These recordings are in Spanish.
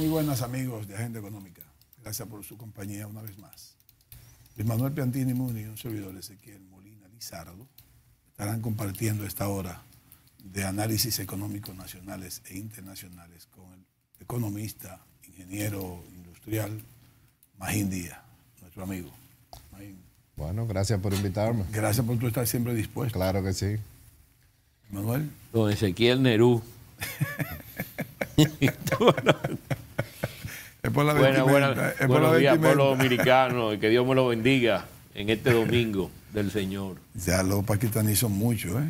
buenas, amigos de Agenda Económica. Gracias por su compañía una vez más. Luis Manuel Piantini Muni y un servidor Ezequiel Molina Lizardo estarán compartiendo esta hora de análisis económicos nacionales e internacionales con el economista, ingeniero industrial Magín Díaz, nuestro amigo. Magín. Bueno, gracias por invitarme. Gracias por tú estar siempre dispuesto. Claro que sí. Manuel. Don Ezequiel Nerú. Es por la buenos días, pueblo dominicano, y que Dios me lo bendiga en este domingo del Señor. Ya los pakistaníes son muchos,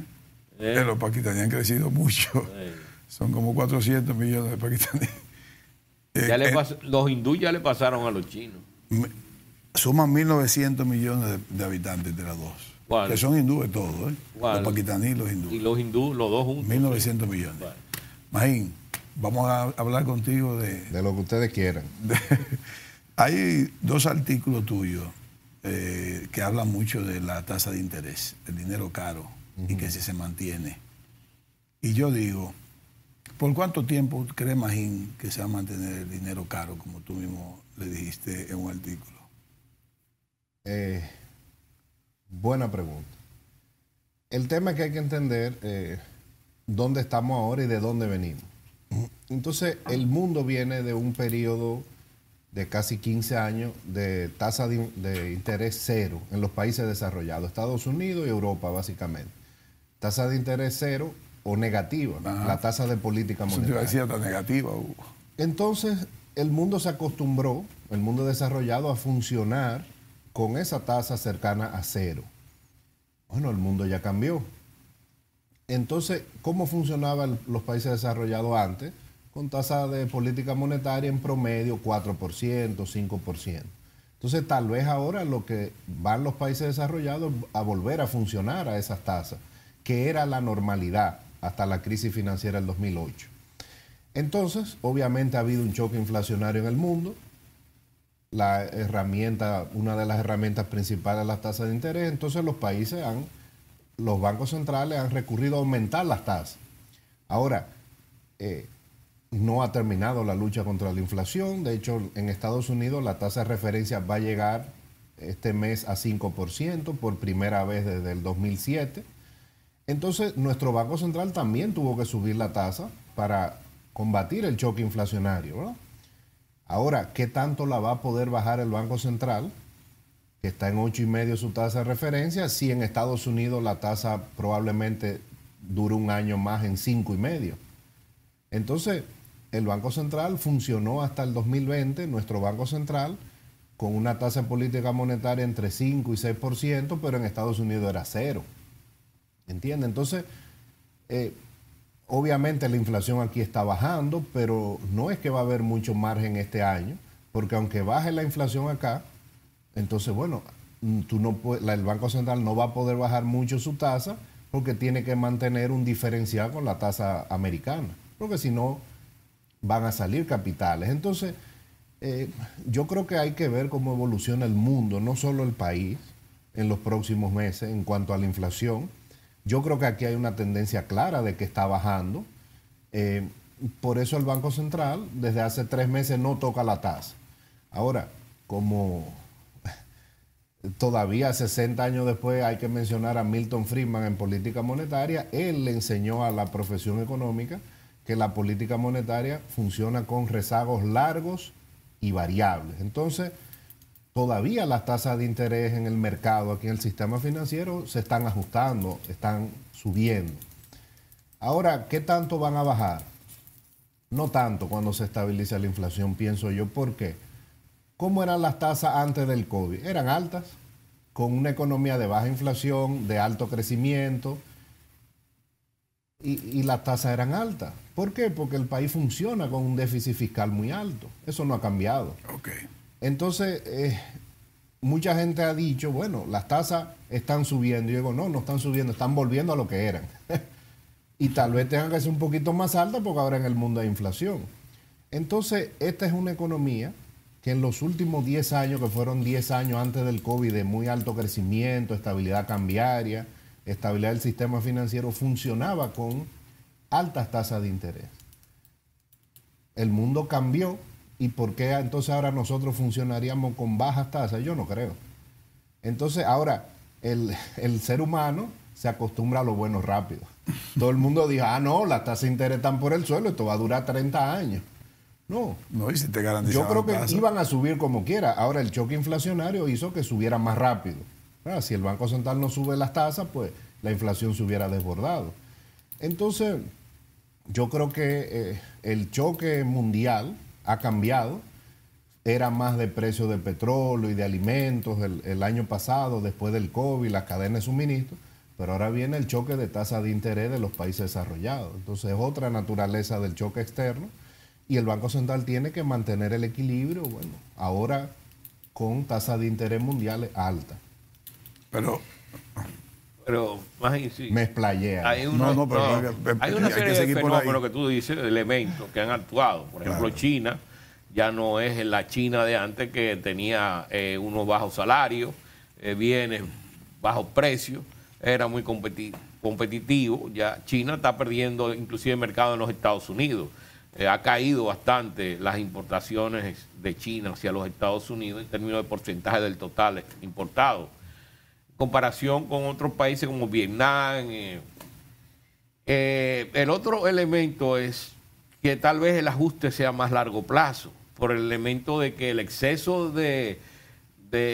Los pakistaníes han crecido mucho. Son como 400 millones de pakistaníes. Los hindúes ya le pasaron a los chinos. Suman 1.900 millones de habitantes entre las dos. ¿Cuál? Que son hindúes todos, ¿Cuál? Los pakistaníes y los hindúes. Y los hindúes, los dos juntos. 1.900 millones. ¿Cuál? Magín, vamos a hablar contigo de lo que ustedes quieran. Hay dos artículos tuyos que hablan mucho de la tasa de interés, el dinero caro, y que si se mantiene. Y yo digo, ¿por cuánto tiempo cree Magín que se va a mantener el dinero caro, como tú mismo le dijiste en un artículo? Buena pregunta. El tema es que hay que entender dónde estamos ahora y de dónde venimos. Entonces, el mundo viene de un periodo de casi 15 años de tasa de interés cero en los países desarrollados, Estados Unidos y Europa, básicamente. Tasa de interés cero o negativa, ¿no? La tasa de política monetaria. Eso te decía tan negativa, Hugo. Entonces, el mundo se acostumbró, el mundo desarrollado, a funcionar con esa tasa cercana a cero. Bueno, el mundo ya cambió. Entonces, ¿cómo funcionaban los países desarrollados antes? Con tasa de política monetaria en promedio 4%, 5%. Entonces, tal vez ahora lo que van los países desarrollados a volver a funcionar a esas tasas, que era la normalidad hasta la crisis financiera del 2008. Entonces, obviamente ha habido un choque inflacionario en el mundo. Una de las herramientas principales es la tasa de interés. Entonces, los bancos centrales han recurrido a aumentar las tasas. Ahora, no ha terminado la lucha contra la inflación. De hecho, en Estados Unidos la tasa de referencia va a llegar este mes a 5% por primera vez desde el 2007. Entonces, nuestro Banco Central también tuvo que subir la tasa para combatir el choque inflacionario, ¿verdad? Ahora, ¿qué tanto la va a poder bajar el Banco Central, que está en 8,5 su tasa de referencia, si en Estados Unidos la tasa probablemente dure un año más en 5,5? Entonces, el Banco Central funcionó hasta el 2020, nuestro Banco Central, con una tasa de política monetaria entre 5 y 6%, pero en Estados Unidos era cero. ¿Entiende? Entonces, obviamente la inflación aquí está bajando, pero no es que va a haber mucho margen este año, porque aunque baje la inflación acá, entonces, bueno, el Banco Central no va a poder bajar mucho su tasa porque tiene que mantener un diferencial con la tasa americana, porque si no van a salir capitales. Entonces, yo creo que hay que ver cómo evoluciona el mundo, no solo el país, en los próximos meses en cuanto a la inflación. Yo creo que aquí hay una tendencia clara de que está bajando. Por eso el Banco Central desde hace 3 meses no toca la tasa. Ahora, como todavía 60 años después hay que mencionar a Milton Friedman en política monetaria, él le enseñó a la profesión económica que la política monetaria funciona con rezagos largos y variables. Entonces, todavía las tasas de interés en el mercado, aquí en el sistema financiero, se están ajustando, están subiendo. Ahora, ¿qué tanto van a bajar? No tanto cuando se estabiliza la inflación, pienso yo. ¿Por qué? ¿Cómo eran las tasas antes del COVID? Eran altas, con una economía de baja inflación, de alto crecimiento, y las tasas eran altas. ¿Por qué? Porque el país funciona con un déficit fiscal muy alto. Eso no ha cambiado. Okay. Entonces, mucha gente ha dicho, bueno, las tasas están subiendo. Y yo digo, no están subiendo, están volviendo a lo que eran. Y tal vez tengan que ser un poquito más altas porque ahora en el mundo hay inflación. Entonces, esta es una economía que en los últimos 10 años, que fueron 10 años antes del COVID, de muy alto crecimiento, estabilidad cambiaria, estabilidad del sistema financiero, funcionaba con altas tasas de interés. El mundo cambió ¿Y por qué entonces ahora nosotros funcionaríamos con bajas tasas? Yo no creo. Entonces ahora el ser humano se acostumbra a lo bueno rápido. Todo el mundo dijo, no, las tasas de interés están por el suelo, esto va a durar 30 años. No. No, y si te garantizaban Yo creo que tasas, iban a subir como quiera. Ahora el choque inflacionario hizo que subiera más rápido. Si el Banco Central no sube las tasas, pues la inflación se hubiera desbordado. Entonces, yo creo que el choque mundial ha cambiado. Era más de precio de petróleo y de alimentos el año pasado, después del COVID, las cadenas de suministro. Pero ahora viene el choque de tasa de interés de los países desarrollados. Entonces, es otra naturaleza del choque externo. Y el Banco Central tiene que mantener el equilibrio, bueno, ahora con tasas de interés mundiales altas. Pero más sí, me explayé. Hay una serie de fenómenos que tú dices, de elementos que han actuado. Por ejemplo, China ya no es la China de antes, que tenía unos bajos salarios, bienes, bajos precios, era muy competitivo. Ya China está perdiendo inclusive el mercado en los Estados Unidos. Ha caído bastante las importaciones de China hacia los Estados Unidos en términos de porcentaje del total importado, en comparación con otros países como Vietnam. El otro elemento es que tal vez el ajuste sea más largo plazo, por el elemento de que el exceso de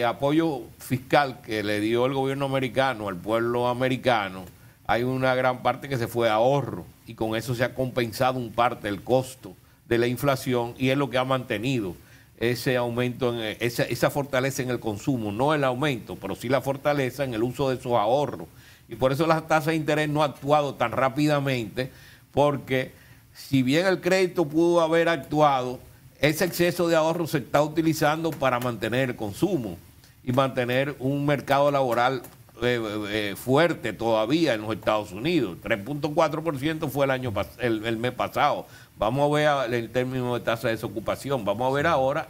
apoyo fiscal que le dio el gobierno americano al pueblo americano, hay una gran parte que se fue a ahorro, y con eso se ha compensado un parte del costo de la inflación, y es lo que ha mantenido ese aumento, esa fortaleza en el consumo, no el aumento, pero sí la fortaleza en el uso de esos ahorros. Y por eso las tasas de interés no han actuado tan rápidamente, porque si bien el crédito pudo haber actuado, ese exceso de ahorro se está utilizando para mantener el consumo y mantener un mercado laboral fuerte todavía en los Estados Unidos. 3.4% fue el mes pasado. Vamos a ver el término de tasa de desocupación. Vamos a ver ahora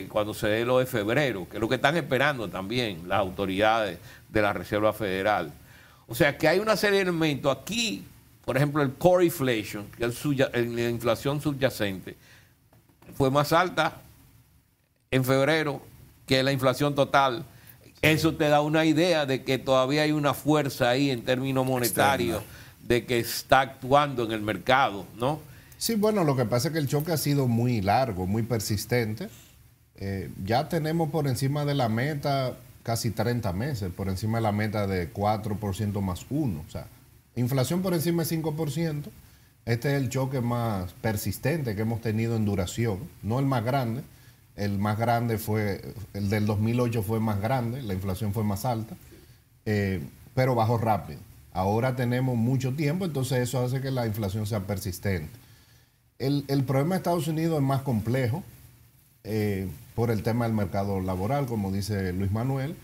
cuando se dé lo de febrero, que es lo que están esperando también las autoridades de la Reserva Federal. O sea que hay una serie de elementos aquí. Por ejemplo, el core inflation, que es la inflación subyacente, fue más alta en febrero que la inflación total. Eso te da una idea de que todavía hay una fuerza ahí en términos monetarios, de que está actuando en el mercado, ¿no? Sí, bueno, lo que pasa es que el choque ha sido muy largo, muy persistente. Ya tenemos por encima de la meta casi 30 meses, por encima de la meta de 4% más 1. O sea, inflación por encima de 5%. Este es el choque más persistente que hemos tenido en duración, no el más grande. El más grande fue, el del 2008 fue más grande, la inflación fue más alta, pero bajó rápido. Ahora tenemos mucho tiempo, entonces eso hace que la inflación sea persistente. El problema de Estados Unidos es más complejo por el tema del mercado laboral, como dice Luis Manuel.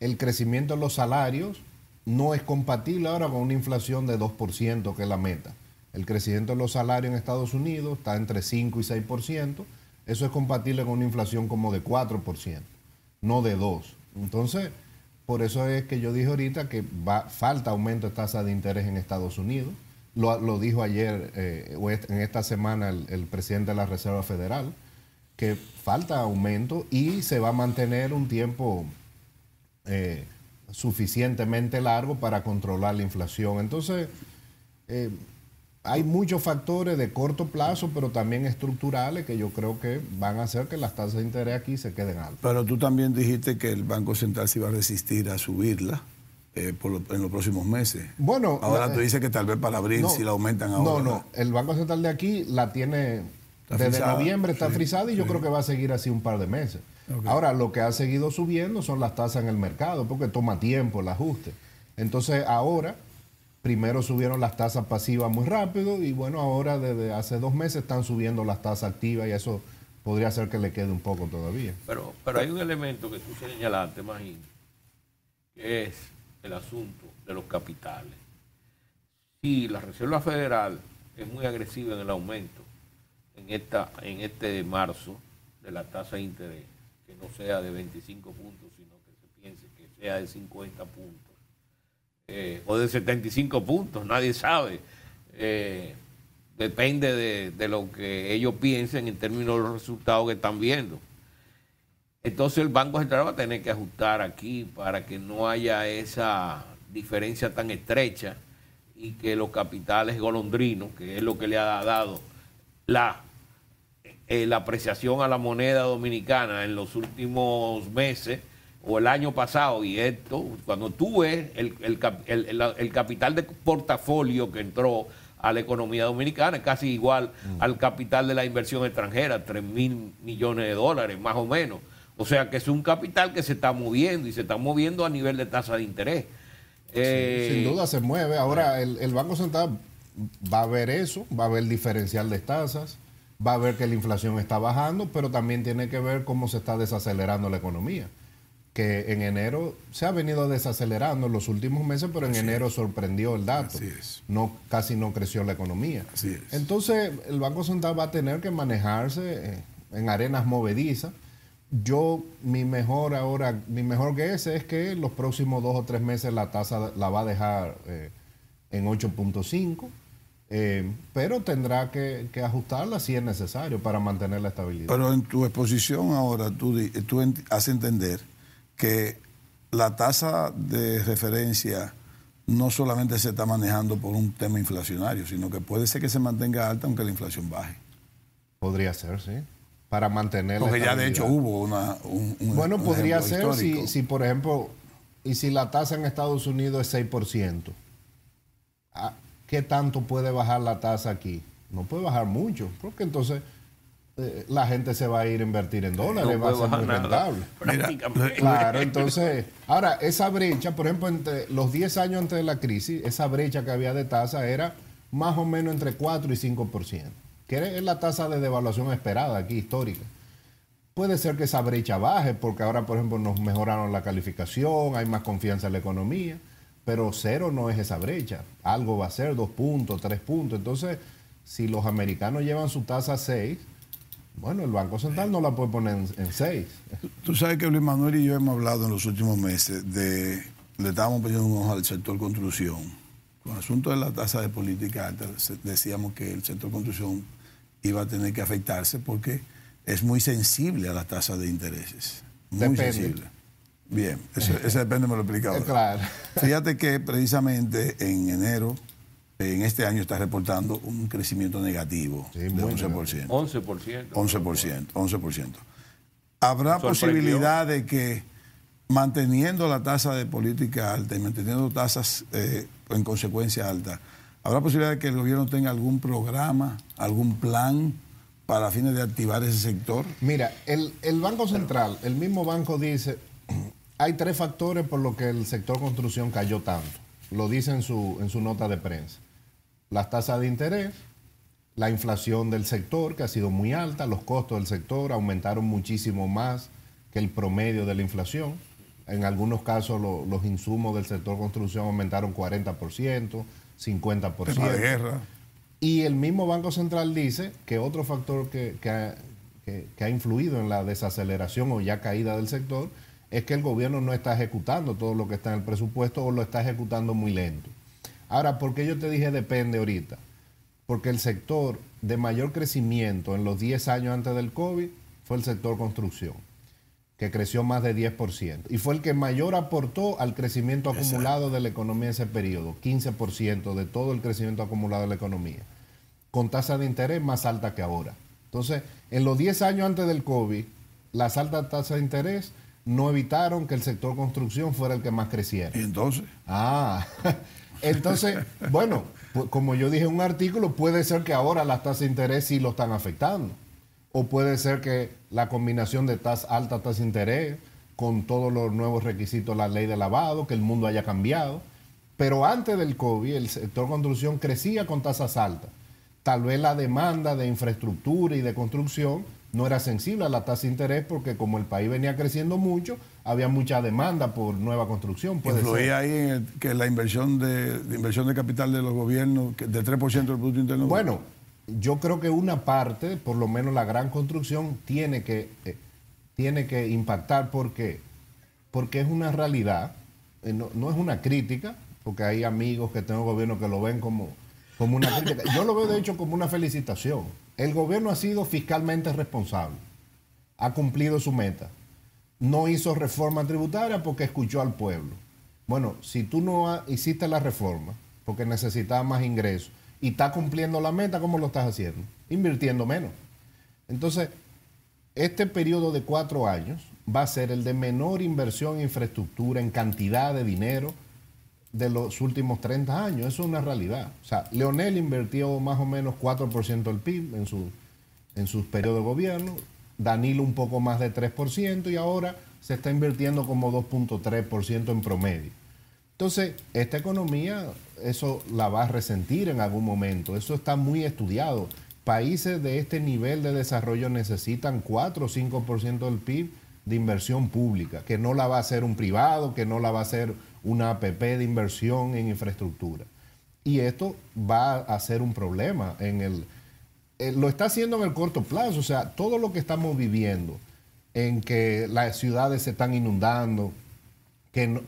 El crecimiento de los salarios no es compatible ahora con una inflación de 2%, que es la meta. El crecimiento de los salarios en Estados Unidos está entre 5 y 6%. Eso es compatible con una inflación como de 4%, no de 2%. Entonces, por eso es que yo dije ahorita que falta aumento de tasa de interés en Estados Unidos. Lo dijo ayer, o en esta semana, el presidente de la Reserva Federal, que falta aumento y se va a mantener un tiempo suficientemente largo para controlar la inflación. Entonces, hay muchos factores de corto plazo, pero también estructurales, que yo creo que van a hacer que las tasas de interés aquí se queden altas. Pero tú también dijiste que el Banco Central se iba a resistir a subirla en los próximos meses. Bueno, ahora tú dices que tal vez para abril si la aumentan ahora. No, el Banco Central de aquí la tiene desde noviembre, está frisada, y yo creo que va a seguir así un par de meses. Okay. Ahora, lo que ha seguido subiendo son las tasas en el mercado, porque toma tiempo el ajuste. Entonces, ahora, primero subieron las tasas pasivas muy rápido, y bueno, ahora desde hace 2 meses están subiendo las tasas activas, y eso podría hacer que le quede un poco todavía. Pero hay un elemento que tú señalaste, imagino, que es el asunto de los capitales. Si la Reserva Federal es muy agresiva en el aumento en este marzo de la tasa de interés, que no sea de 25 puntos, sino que se piense que sea de 50 puntos, o de 75 puntos, nadie sabe. depende de lo que ellos piensen en términos de los resultados que están viendo. Entonces el Banco Central va a tener que ajustar aquí para que no haya esa diferencia tan estrecha y que los capitales golondrinos, que es lo que le ha dado la apreciación a la moneda dominicana en los últimos meses o el año pasado, y esto, cuando tú ves el capital de portafolio que entró a la economía dominicana, es casi igual al capital de la inversión extranjera, 3.000 millones de dólares, más o menos. O sea que es un capital que se está moviendo y se está moviendo a nivel de tasa de interés. Sin duda se mueve. Ahora el Banco Central va a ver eso, va a ver el diferencial de tasas, va a ver que la inflación está bajando, pero también tiene que ver cómo se está desacelerando la economía. Que en enero se ha venido desacelerando en los últimos meses, pero en enero sorprendió el dato. Así es. Casi no creció la economía. Así es. Entonces el Banco Central va a tener que manejarse en arenas movedizas. Mi mejor guess es que los próximos 2 o 3 meses la tasa la va a dejar en 8.5, pero tendrá que ajustarla si es necesario para mantener la estabilidad. Pero en tu exposición ahora tú haces entender que la tasa de referencia no solamente se está manejando por un tema inflacionario, sino que puede ser que se mantenga alta aunque la inflación baje. Podría ser, sí. Para mantener Porque la ya de estabilidad. hecho hubo Bueno, un podría ejemplo ser histórico. si, por ejemplo, y si la tasa en Estados Unidos es 6%, ¿qué tanto puede bajar la tasa aquí? No puede bajar mucho, porque entonces la gente se va a ir a invertir en dólares, No va a puede ser muy bajar nada, rentable. prácticamente. Claro, entonces, ahora, esa brecha, por ejemplo, entre los 10 años antes de la crisis, esa brecha que había de tasa era más o menos entre 4 y 5%, que es la tasa de devaluación esperada aquí, histórica. Puede ser que esa brecha baje, porque ahora, por ejemplo, nos mejoraron la calificación, hay más confianza en la economía, pero 0 no es esa brecha. Algo va a ser 2 puntos, 3 puntos. Entonces, si los americanos llevan su tasa a 6, bueno, el Banco Central no la puede poner en 6. Tú sabes que Luis Manuel y yo hemos hablado en los últimos meses le estábamos pidiendo un ojo al sector construcción. Con el asunto de la tasa de política alta, decíamos que el sector construcción iba a tener que afectarse porque es muy sensible a las tasas de intereses. Muy Depende. sensible. Bien, eso depende, me lo explica ahora. Claro. Fíjate que precisamente en enero, en este año, está reportando un crecimiento negativo Sí, de muy 11%. 11%. 11%. ¿Habrá Sorprendió. posibilidad de que manteniendo la tasa de política alta y manteniendo tasas en consecuencia alta, habrá posibilidad de que el gobierno tenga algún programa, algún plan para fines de activar ese sector? Mira, el Banco Central, el mismo banco dice, hay 3 factores por los que el sector construcción cayó tanto. Lo dice en su nota de prensa. Las tasas de interés, la inflación del sector, que ha sido muy alta, los costos del sector aumentaron muchísimo más que el promedio de la inflación. En algunos casos los insumos del sector construcción aumentaron 40%, 50%. Tema de guerra. Y el mismo Banco Central dice que otro factor que ha influido en la desaceleración o ya caída del sector es que el gobierno no está ejecutando todo lo que está en el presupuesto o lo está ejecutando muy lento. Ahora, ¿por qué yo te dije depende ahorita? Porque el sector de mayor crecimiento en los 10 años antes del COVID fue el sector construcción, que creció más de 10%. Y fue el que mayor aportó al crecimiento acumulado de la economía en ese periodo, 15% de todo el crecimiento acumulado de la economía, con tasa de interés más alta que ahora. Entonces, en los 10 años antes del COVID, las altas tasas de interés no evitaron que el sector construcción fuera el que más creciera. ¿Y entonces? Entonces, bueno, pues como yo dije en un artículo, puede ser que ahora las tasas de interés sí lo están afectando. O puede ser que la combinación de alta tasa de interés con todos los nuevos requisitos de la ley de lavado, que el mundo haya cambiado. Pero antes del COVID, el sector construcción crecía con tasas altas. Tal vez la demanda de infraestructura y de construcción no era sensible a la tasa de interés porque como el país venía creciendo mucho, había mucha demanda por nueva construcción. ¿Influía ahí en que la inversión de capital de los gobiernos de 3% del Producto Interno Bruto? Bueno, yo creo que una parte, por lo menos la gran construcción, tiene que impactar. ¿Por qué? Porque es una realidad, no es una crítica, porque hay amigos que tengo gobierno que lo ven como como una crítica. Yo lo veo de hecho como una felicitación. El gobierno ha sido fiscalmente responsable, ha cumplido su meta, no hizo reforma tributaria porque escuchó al pueblo. Bueno, si tú no hiciste la reforma porque necesitabas más ingresos y estás cumpliendo la meta, ¿cómo lo estás haciendo? Invirtiendo menos. Entonces, este periodo de 4 años va a ser el de menor inversión en infraestructura en cantidad de dinero de los últimos 30 años. Eso es una realidad. O sea, Leonel invirtió más o menos 4% del PIB en su periodo de gobierno, Danilo un poco más de 3% y ahora se está invirtiendo como 2.3% en promedio. Entonces, esta economía, eso la va a resentir en algún momento. Eso está muy estudiado. Países de este nivel de desarrollo necesitan 4 o 5% del PIB de inversión pública, que no la va a hacer un privado, que no la va a hacer una APP de inversión en infraestructura. Y esto va a ser un problema. Lo está haciendo en el corto plazo. O sea, todo lo que estamos viviendo, en que las ciudades se están inundando, que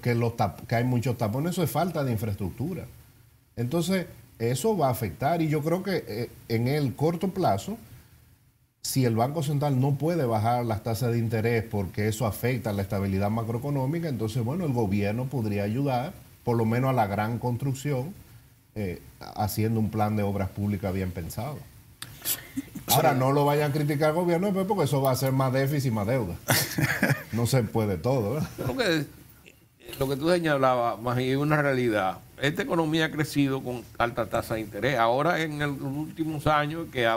hay muchos tapones, eso es falta de infraestructura. Entonces, eso va a afectar y yo creo que en el corto plazo, si el Banco Central no puede bajar las tasas de interés porque eso afecta la estabilidad macroeconómica, entonces, bueno, el gobierno podría ayudar, por lo menos a la gran construcción, haciendo un plan de obras públicas bien pensado. Ahora, no lo vayan a criticar al gobierno porque eso va a ser más déficit y más deuda. No se puede todo, ¿verdad? Lo que tú señalabas, más es una realidad. Esta economía ha crecido con alta tasa de interés. Ahora, en los últimos años, que ha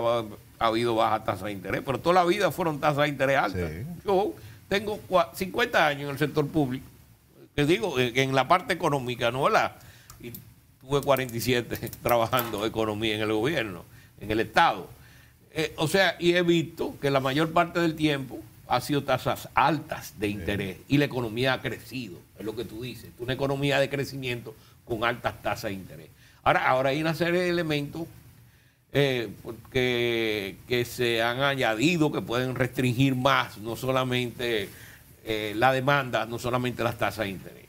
habido baja tasa de interés, pero toda la vida fueron tasas de interés altas. Sí. Yo tengo 50 años en el sector público, que digo, en la parte económica, ¿no? Y tuve 47 trabajando economía en el gobierno, en el Estado. O sea, y he visto que la mayor parte del tiempo ha sido tasas altas de interés y la economía ha crecido, es lo que tú dices, una economía de crecimiento con altas tasas de interés. Ahora hay una serie de elementos que se han añadido que pueden restringir más, no solamente la demanda, no solamente las tasas de interés.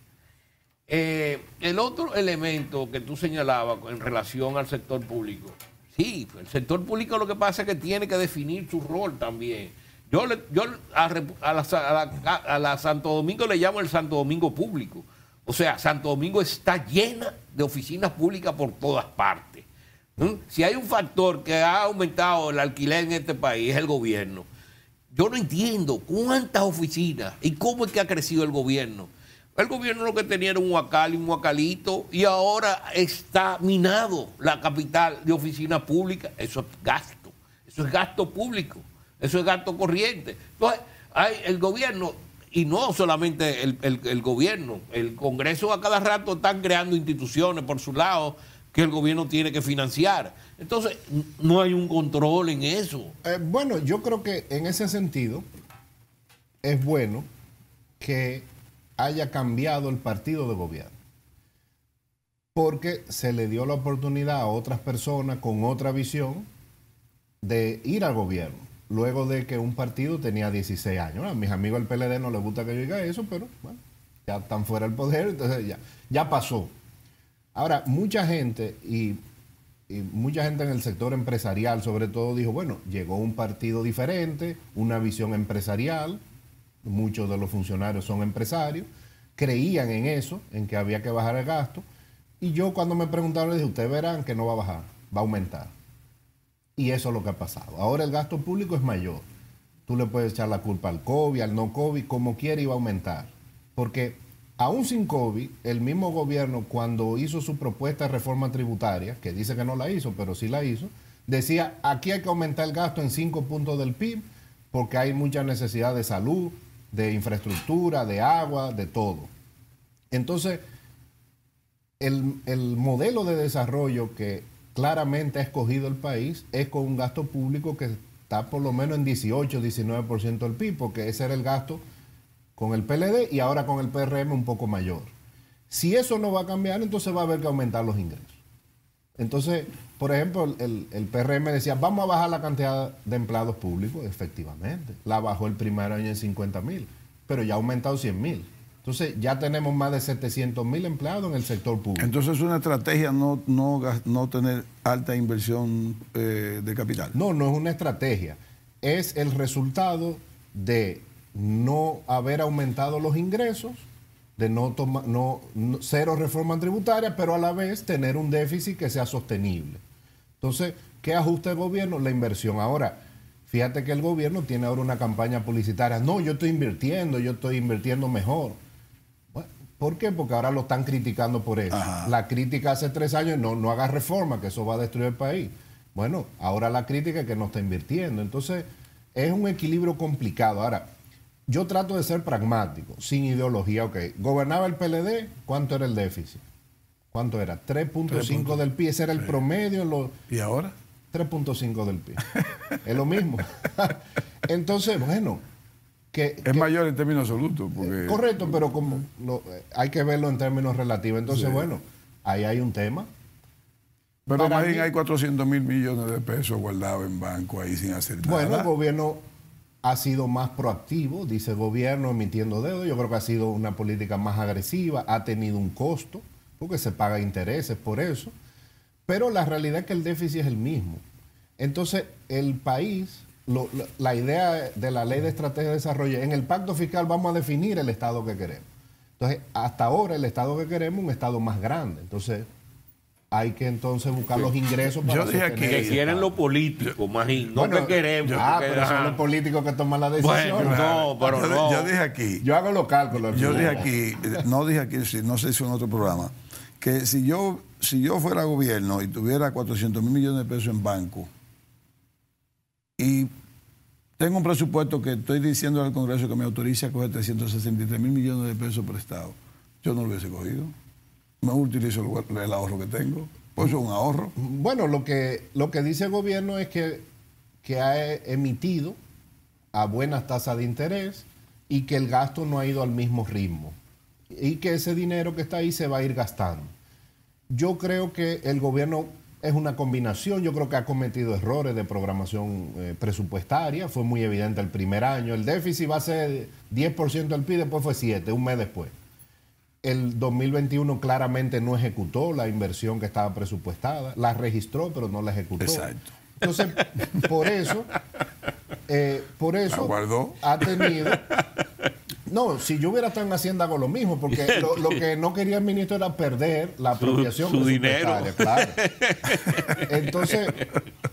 El otro elemento que tú señalabas en relación al sector público, sí, el sector público lo que pasa es que tiene que definir su rol también. Yo a la Santo Domingo le llamo el Santo Domingo público. O sea, Santo Domingo está llena de oficinas públicas por todas partes. Si hay un factor que ha aumentado el alquiler en este país, es el gobierno. Yo no entiendo cuántas oficinas y cómo es que ha crecido el gobierno. El gobierno lo que tenía era un huacal y un huacalito y ahora está minado la capital de oficinas públicas. Eso es gasto público. Eso es gasto corriente. Entonces, hay el gobierno, y no solamente el gobierno, el Congreso a cada rato están creando instituciones por su lado que el gobierno tiene que financiar. Entonces, no hay un control en eso. Bueno, yo creo que en ese sentido es bueno que haya cambiado el partido de gobierno, porque se le dio la oportunidad a otras personas con otra visión de ir al gobierno. Luego de que un partido tenía 16 años. A mis amigos del PLD no les gusta que yo diga eso, pero bueno, ya están fuera del poder, entonces ya pasó. Ahora, mucha gente, y mucha gente en el sector empresarial sobre todo, dijo, bueno, llegó un partido diferente, una visión empresarial, muchos de los funcionarios son empresarios, creían en eso, en que había que bajar el gasto, y yo cuando me preguntaron, les dije, ustedes verán que no va a bajar, va a aumentar. Y eso es lo que ha pasado. Ahora el gasto público es mayor. Tú le puedes echar la culpa al COVID, al no COVID, como quiera iba a aumentar. Porque aún sin COVID, el mismo gobierno cuando hizo su propuesta de reforma tributaria, que dice que no la hizo, pero sí la hizo, decía, aquí hay que aumentar el gasto en 5 puntos del PIB porque hay mucha necesidad de salud, de infraestructura, de agua, de todo. Entonces, el modelo de desarrollo que claramente ha escogido el país es con un gasto público que está por lo menos en 18, 19% del PIB, porque ese era el gasto con el PLD y ahora con el PRM un poco mayor. Si eso no va a cambiar, entonces va a haber que aumentar los ingresos. Entonces, por ejemplo, el PRM decía, vamos a bajar la cantidad de empleados públicos. Efectivamente, la bajó el primer año en 50,000, pero ya ha aumentado 100,000. Entonces ya tenemos más de 700,000 empleados en el sector público. Entonces es una estrategia no tener alta inversión de capital. No es una estrategia. Es el resultado de no haber aumentado los ingresos, de cero reforma tributaria, pero a la vez tener un déficit que sea sostenible. Entonces, ¿qué ajusta el gobierno? La inversión. Ahora, fíjate que el gobierno tiene ahora una campaña publicitaria. No, yo estoy invirtiendo mejor. Bueno, ¿por qué? Porque ahora lo están criticando por eso. Ajá. La crítica hace 3 años, no haga reforma, que eso va a destruir el país. Bueno, ahora la crítica es que no está invirtiendo. Entonces, es un equilibrio complicado. Ahora, yo trato de ser pragmático, sin ideología. Ok, gobernaba el PLD, ¿cuánto era el déficit? ¿Cuánto era? 3.5 del PIB, ese era el promedio. ¿Y ahora? 3.5 del PIB. Es lo mismo. Entonces, bueno, es mayor en términos absolutos. Porque... correcto, pero hay que verlo en términos relativos. Entonces, bueno, ahí hay un tema. Pero más bien hay 400,000 millones de pesos guardados en banco ahí sin hacer nada. Bueno, el gobierno ha sido más proactivo, dice el gobierno, emitiendo deuda. Yo creo que ha sido una política más agresiva, ha tenido un costo, porque se paga intereses por eso. Pero la realidad es que el déficit es el mismo. Entonces, el país, la idea de la Ley de Estrategia de Desarrollo, en el Pacto Fiscal vamos a definir el Estado que queremos. Entonces, hasta ahora el Estado que queremos es un Estado más grande. Entonces, hay que entonces buscar los ingresos para sostener que quieren lo político, imagino, no que queremos. Pero son los políticos que toman la decisión. Bueno, pero no. Yo dije aquí. Yo hago los cálculos. Yo dije aquí, no sé si en otro programa, que si yo fuera gobierno y tuviera 400,000 millones de pesos en banco y tengo un presupuesto que estoy diciendo al Congreso que me autorice a coger 363,000 millones de pesos prestados, yo no lo hubiese cogido. No utilizo el ahorro que tengo. Pues eso es un ahorro. Bueno, lo que dice el gobierno es que ha emitido a buenas tasas de interés y que el gasto no ha ido al mismo ritmo y que ese dinero que está ahí se va a ir gastando. Yo creo que el gobierno es una combinación. Yo creo que ha cometido errores de programación presupuestaria. Fue muy evidente el primer año. El déficit va a ser 10% del PIB, después fue 7%, un mes después. El 2021 claramente no ejecutó la inversión que estaba presupuestada. La registró, pero no la ejecutó. Exacto. Entonces, por eso ha tenido... No, si yo hubiera estado en Hacienda hago lo mismo, porque lo que no quería el ministro era perder la apropiación su dinero. Claro. Entonces,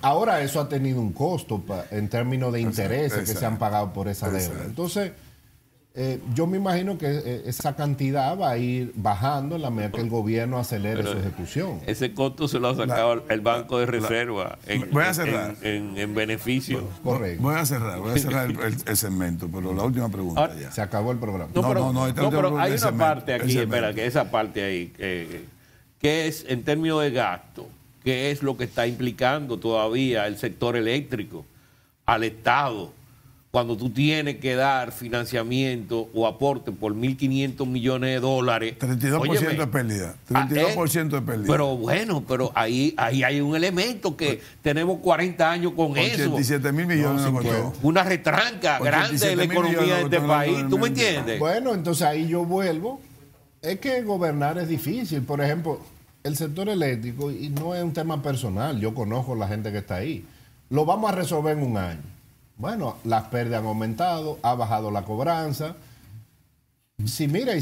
ahora eso ha tenido un costo en términos de intereses que se han pagado por esa deuda. Entonces, yo me imagino que esa cantidad va a ir bajando en la medida que el gobierno acelere su ejecución. Ese costo se lo ha sacado el Banco de Reserva voy a cerrar. En beneficio. Correcto. Voy a cerrar el segmento, pero la última pregunta Ahora, ya. Se acabó el programa. Pero hay una parte aquí, espera, que esa parte ahí, que es en términos de gasto, que es lo que está implicando todavía el sector eléctrico al Estado, cuando tú tienes que dar financiamiento o aporte por 1.500 millones de dólares. 32% de pérdida. 32% de pérdida. Pero bueno, pero ahí hay un elemento que tenemos 40 años con 87,000 millones. Una retranca grande en la economía de este país. ¿Tú me entiendes? Bueno, entonces ahí yo vuelvo. Es que gobernar es difícil. Por ejemplo, el sector eléctrico, y no es un tema personal, yo conozco a la gente que está ahí, lo vamos a resolver en un año. Bueno, las pérdidas han aumentado, ha bajado la cobranza.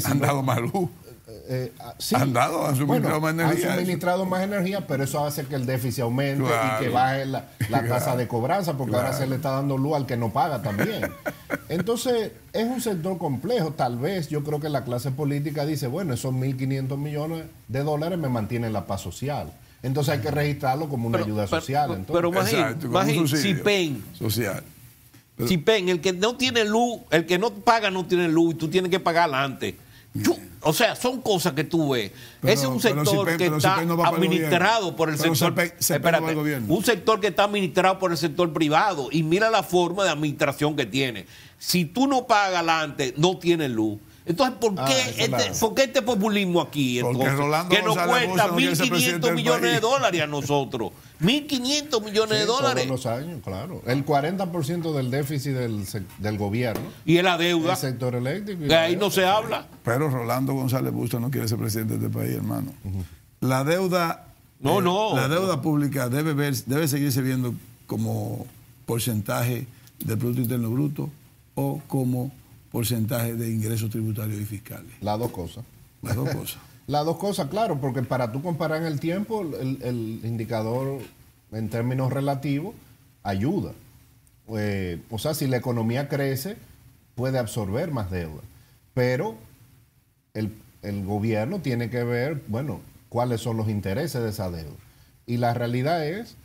Han dado más luz. Sí. Han suministrado más energía. Han suministrado más energía, pero eso hace que el déficit aumente y que baje la tasa de cobranza, porque ahora se le está dando luz al que no paga también. Entonces, es un sector complejo. Tal vez yo creo que la clase política dice, bueno, esos 1.500 millones de dólares me mantienen la paz social. Entonces hay que registrarlo como una ayuda social. Pero imagínate, CIPEN. Social. CIPEN, el que no tiene luz, el que no paga no tiene luz y tú tienes que pagar antes. O sea, son cosas que tú ves. Ese es un sector que está administrado por el sector. Espérate, un sector que está administrado por el sector privado. Y mira la forma de administración que tiene. Si tú no pagas antes, no tienes luz. Entonces, ¿por qué este populismo aquí? Porque Entonces, Rolando que nos González cuesta Busto no quiere ser presidente 1.500 del millones de país. dólares a nosotros. 1.500 millones de dólares. Todos los años, claro. El 40% del déficit del gobierno. Y es la deuda. El sector eléctrico. De ahí no se habla. Pero Rolando González Busto no quiere ser presidente de este país, hermano. La deuda, la deuda pública debe seguirse viendo como porcentaje del Producto Interno Bruto o como porcentaje de ingresos tributarios y fiscales. Las dos cosas. Las dos cosas. Las dos cosas, claro, porque para tú comparar en el tiempo, el indicador en términos relativos ayuda. O sea, si la economía crece, puede absorber más deuda. Pero el gobierno tiene que ver, bueno, cuáles son los intereses de esa deuda. Y la realidad es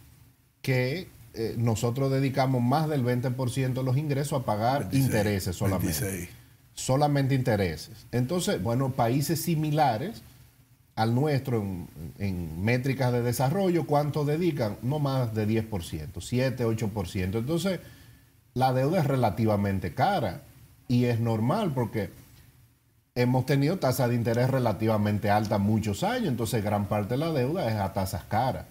que nosotros dedicamos más del 20% de los ingresos a pagar 26, intereses solamente. 26. Solamente intereses. Entonces, bueno, países similares al nuestro en métricas de desarrollo, ¿cuánto dedican? No más de 10%, 7, 8%. Entonces, la deuda es relativamente cara y es normal porque hemos tenido tasas de interés relativamente altas muchos años, entonces gran parte de la deuda es a tasas caras.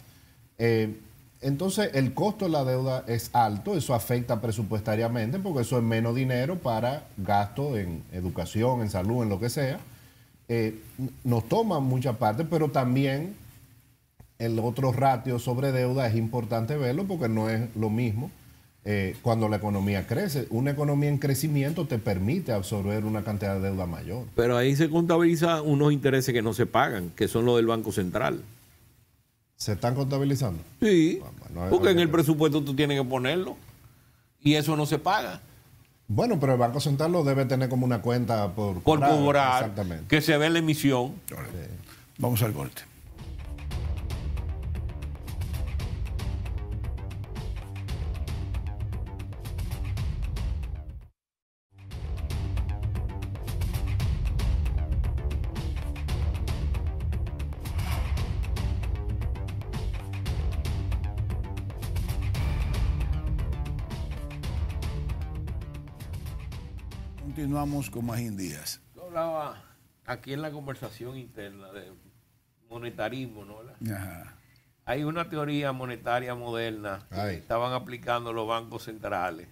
Entonces, el costo de la deuda es alto, eso afecta presupuestariamente porque eso es menos dinero para gasto en educación, en salud, en lo que sea. Nos toma mucha parte, pero también el otro ratio sobre deuda es importante verlo porque no es lo mismo cuando la economía crece. Una economía en crecimiento te permite absorber una cantidad de deuda mayor. Pero ahí se contabilizan unos intereses que no se pagan, que son los del Banco Central. ¿Se están contabilizando? Sí, Bueno, porque en el presupuesto tú tienes que ponerlo y eso no se paga. Bueno, pero el Banco Central lo debe tener como una cuenta por cobrar, exactamente. que se ve en la emisión. Vamos al corte. Continuamos con Magín Díaz. Yo hablaba aquí en la conversación interna de monetarismo, ¿no? Ajá. Hay una teoría monetaria moderna que estaban aplicando los bancos centrales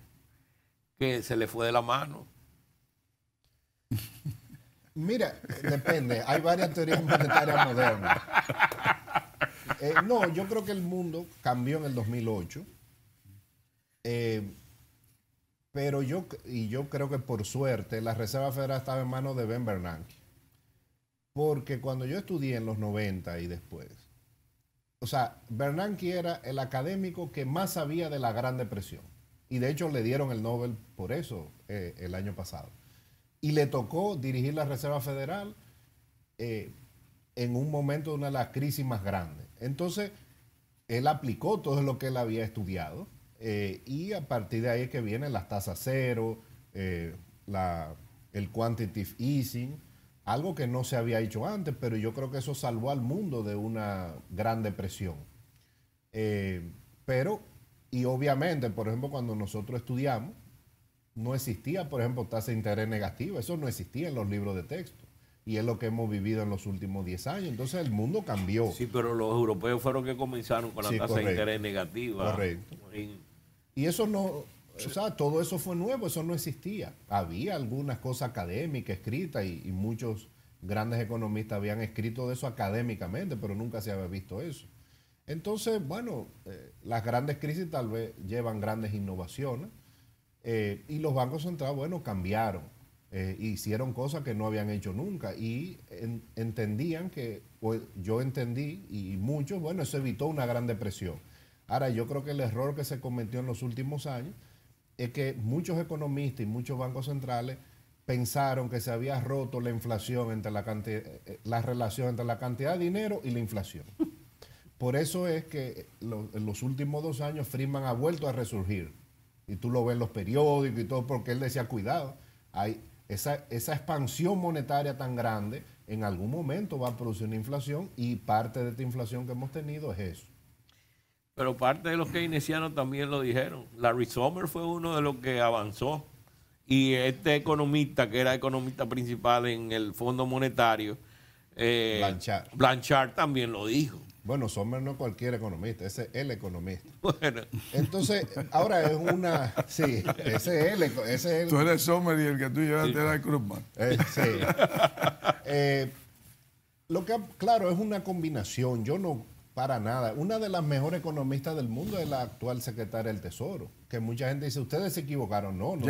que se le fue de la mano. Mira, depende. Hay varias teorías monetarias modernas. No, yo creo que el mundo cambió en el 2008. Pero yo creo que por suerte la Reserva Federal estaba en manos de Ben Bernanke. Porque cuando yo estudié en los 90 y después, o sea, Bernanke era el académico que más sabía de la Gran Depresión. Y de hecho le dieron el Nobel por eso el año pasado. Y le tocó dirigir la Reserva Federal en un momento de una de las crisis más grandes. Entonces, él aplicó todo lo que él había estudiado. Y a partir de ahí es que vienen las tasas cero, el quantitative easing, algo que no se había hecho antes, pero yo creo que eso salvó al mundo de una gran depresión. Y obviamente, por ejemplo, cuando nosotros estudiamos, no existía, por ejemplo, tasa de interés negativa, eso no existía en los libros de texto. Y es lo que hemos vivido en los últimos 10 años. Entonces el mundo cambió. Sí, pero los europeos fueron que comenzaron con la tasa correcto, de interés negativa. Correcto. Y eso no, o sea, todo eso fue nuevo, eso no existía. Había algunas cosas académicas escritas y muchos grandes economistas habían escrito de eso académicamente, pero nunca se había visto eso. Entonces, bueno, las grandes crisis tal vez llevan grandes innovaciones y los bancos centrales, bueno, cambiaron. Hicieron cosas que no habían hecho nunca y entendían que, pues, yo entendí y muchos, bueno, eso evitó una gran depresión. Ahora, yo creo que el error que se cometió en los últimos años es que muchos economistas y muchos bancos centrales pensaron que se había roto la inflación entre la relación entre la cantidad de dinero y la inflación. Por eso es que en los últimos 2 años Friedman ha vuelto a resurgir y tú lo ves en los periódicos y todo, porque él decía, cuidado, hay esa expansión monetaria tan grande en algún momento va a producir una inflación y parte de esta inflación que hemos tenido es eso. Pero parte de los keynesianos también lo dijeron. Larry Summers fue uno de los que avanzó y este economista, que era economista principal en el Fondo Monetario, Blanchard también lo dijo. Bueno, Sommer no es cualquier economista, ese es el economista. Bueno. Entonces, ahora es una... Sí, ese es el... Tú eres Sommer y el que tú llevaste era Krugman. Sí. Lo que, claro, es una combinación. Yo no, para nada. Una de las mejores economistas del mundo es la actual secretaria del Tesoro. Que mucha gente dice, ustedes se equivocaron. No, no.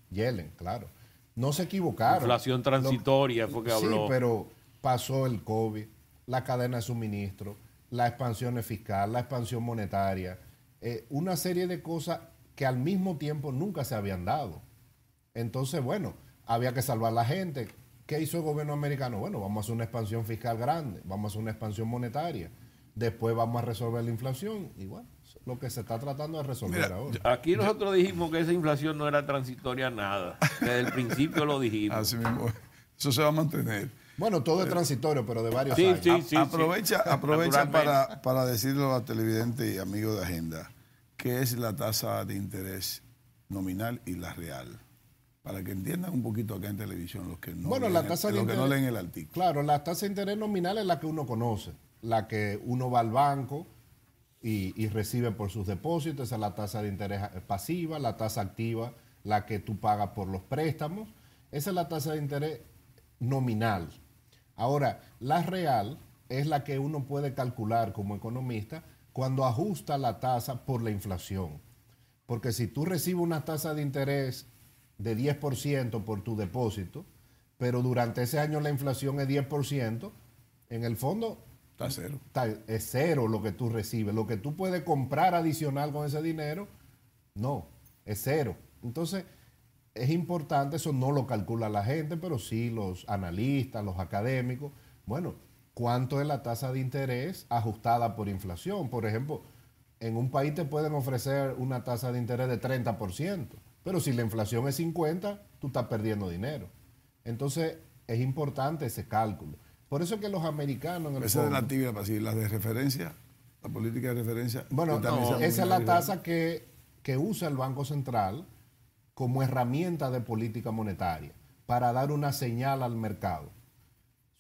Yellen, claro. No se equivocaron. Inflación transitoria fue que habló. Sí, pero pasó el COVID, la cadena de suministro, la expansión fiscal, la expansión monetaria, una serie de cosas que al mismo tiempo nunca se habían dado. Entonces, bueno, había que salvar a la gente. ¿Qué hizo el gobierno americano? Bueno, vamos a hacer una expansión fiscal grande, vamos a hacer una expansión monetaria, después vamos a resolver la inflación. Y bueno, lo que se está tratando de resolver ahora. Aquí nosotros dijimos que esa inflación no era transitoria nada. Desde el principio lo dijimos. Así mismo. Eso se va a mantener. Bueno, todo es transitorio, pero de varios años. Sí, aprovecha para decirle a los televidentes y amigos de Agenda qué es la tasa de interés nominal y la real, para que entiendan un poquito acá en televisión los que no, bueno, leen, la tasa de interés, no leen el artículo. Claro, la tasa de interés nominal es la que uno conoce, la que uno va al banco y recibe por sus depósitos, esa es la tasa de interés pasiva, la tasa activa, la que tú pagas por los préstamos, esa es la tasa de interés nominal. Ahora, la real es la que uno puede calcular como economista cuando ajusta la tasa por la inflación. Porque si tú recibes una tasa de interés de 10% por tu depósito, pero durante ese año la inflación es 10%, en el fondo está cero. Es cero lo que tú recibes. Lo que tú puedes comprar adicional con ese dinero, no, es cero. Entonces, es importante, eso no lo calcula la gente, pero sí los analistas, los académicos. Bueno, ¿cuánto es la tasa de interés ajustada por inflación? Por ejemplo, en un país te pueden ofrecer una tasa de interés de 30%, pero si la inflación es 50%, tú estás perdiendo dinero. Entonces, es importante ese cálculo. Por eso es que los americanos... En el esa fondo, es la tibia, para decir, la de referencia, la política de referencia. Bueno, esa es la tasa que usa el Banco Central como herramienta de política monetaria para dar una señal al mercado.